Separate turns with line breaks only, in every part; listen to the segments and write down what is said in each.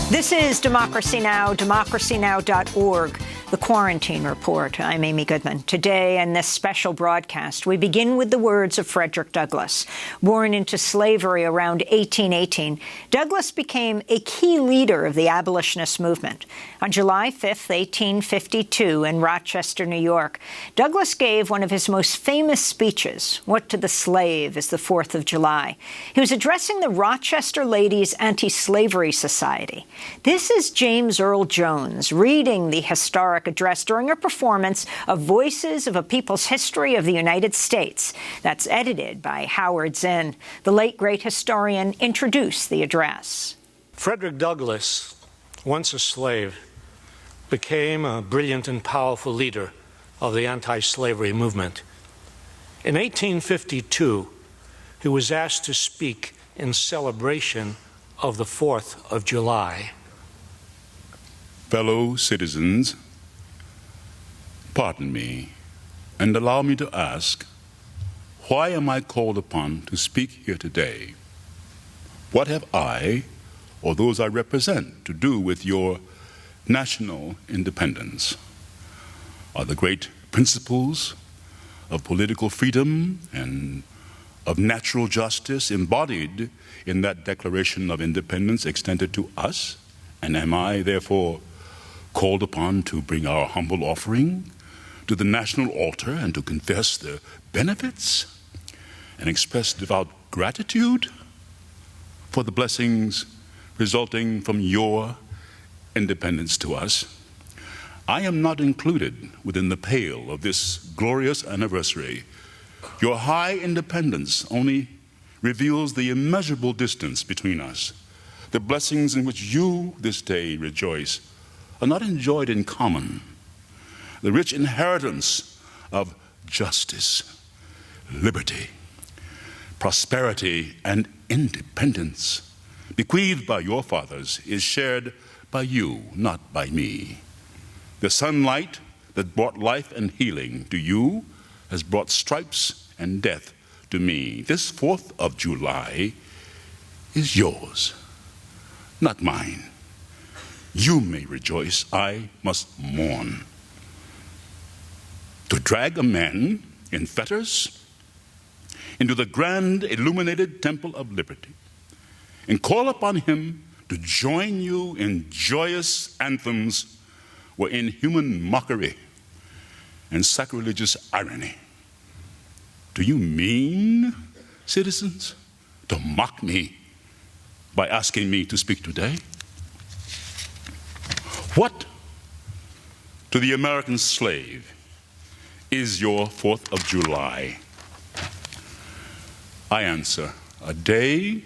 This is Democracy Now!, democracynow.org, the Quarantine Report. I'm Amy Goodman. Today, in this special broadcast, we begin with the words of Frederick Douglass. Born into slavery around 1818, Douglass became a key leader of the abolitionist movement. On July 5, 1852, in Rochester, New York, Douglass gave one of his most famous speeches, What to the Slave is the 4th of July. He was addressing the Rochester Ladies Anti-Slavery Society. This is James Earl Jones reading the historic address during a performance of Voices of a People's History of the United States. That's edited by Howard Zinn. The late great historian introduced the address.
Frederick Douglass, once a slave, became a brilliant and powerful leader of the anti-slavery movement. In 1852, he was asked to speak in celebration of the 4th of July.
Fellow citizens, pardon me and allow me to ask, why am I called upon to speak here today? What have I, or those I represent, to do with your national independence? Are the great principles of political freedom and of natural justice embodied in that Declaration of Independence extended to us? And am I, therefore, called upon to bring our humble offering to the national altar and to confess the benefits and express devout gratitude for the blessings resulting from your independence to us? I am not included within the pale of this glorious anniversary. Your high independence only reveals the immeasurable distance between us. The blessings in which you this day rejoice are not enjoyed in common. The rich inheritance of justice, liberty, prosperity, and independence bequeathed by your fathers is shared by you, not by me. The sunlight that brought life and healing to you has brought stripes and death to me. This 4th of July is yours, not mine. You may rejoice, I must mourn. To drag a man in fetters into the grand illuminated temple of liberty and call upon him to join you in joyous anthems were inhuman mockery and sacrilegious irony. Do you mean, citizens, to mock me by asking me to speak today? What to the American slave is your 4th of July? I answer, a day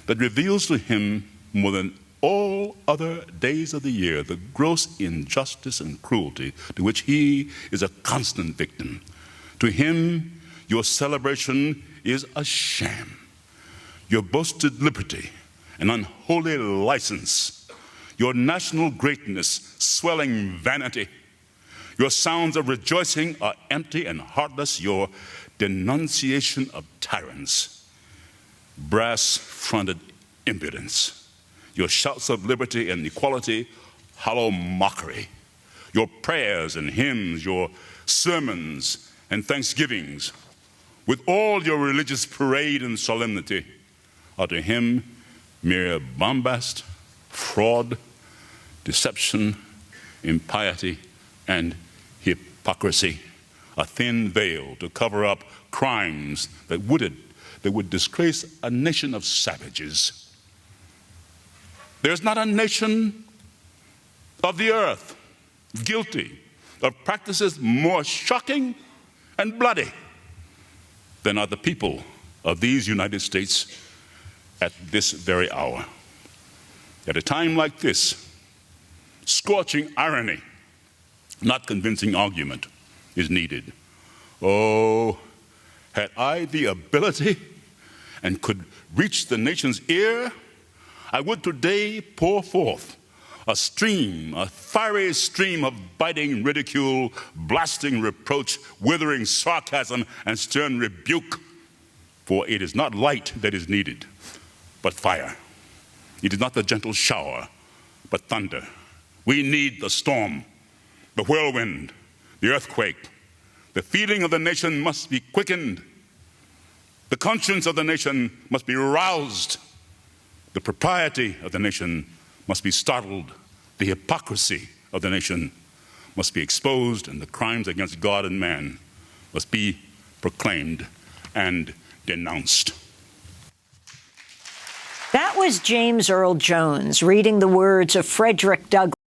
that reveals to him more than all other days of the year the gross injustice and cruelty to which he is a constant victim. To him, your celebration is a sham. Your boasted liberty, an unholy license. Your national greatness, swelling vanity. Your sounds of rejoicing are empty and heartless. Your denunciation of tyrants, brass-fronted impudence. Your shouts of liberty and equality, hollow mockery. Your prayers and hymns, your sermons and thanksgivings, with all your religious parade and solemnity, are to him mere bombast, fraud, deception, impiety, and hypocrisy, a thin veil to cover up crimes that would disgrace a nation of savages. There's not a nation of the earth guilty of practices more shocking and bloody than are the people of these United States at this very hour. At a time like this, scorching irony, not convincing argument, is needed. Oh, had I the ability and could reach the nation's ear, I would today pour forth a fiery stream of biting ridicule, blasting reproach, withering sarcasm, and stern rebuke. For it is not light that is needed, but fire. It is not the gentle shower but thunder. We need the storm, the whirlwind, the earthquake. The feeling of the nation must be quickened. The conscience of the nation must be roused. The propriety of the nation must be startled. The hypocrisy of the nation must be exposed, and the crimes against God and man must be proclaimed and denounced.
That was James Earl Jones reading the words of Frederick Douglass.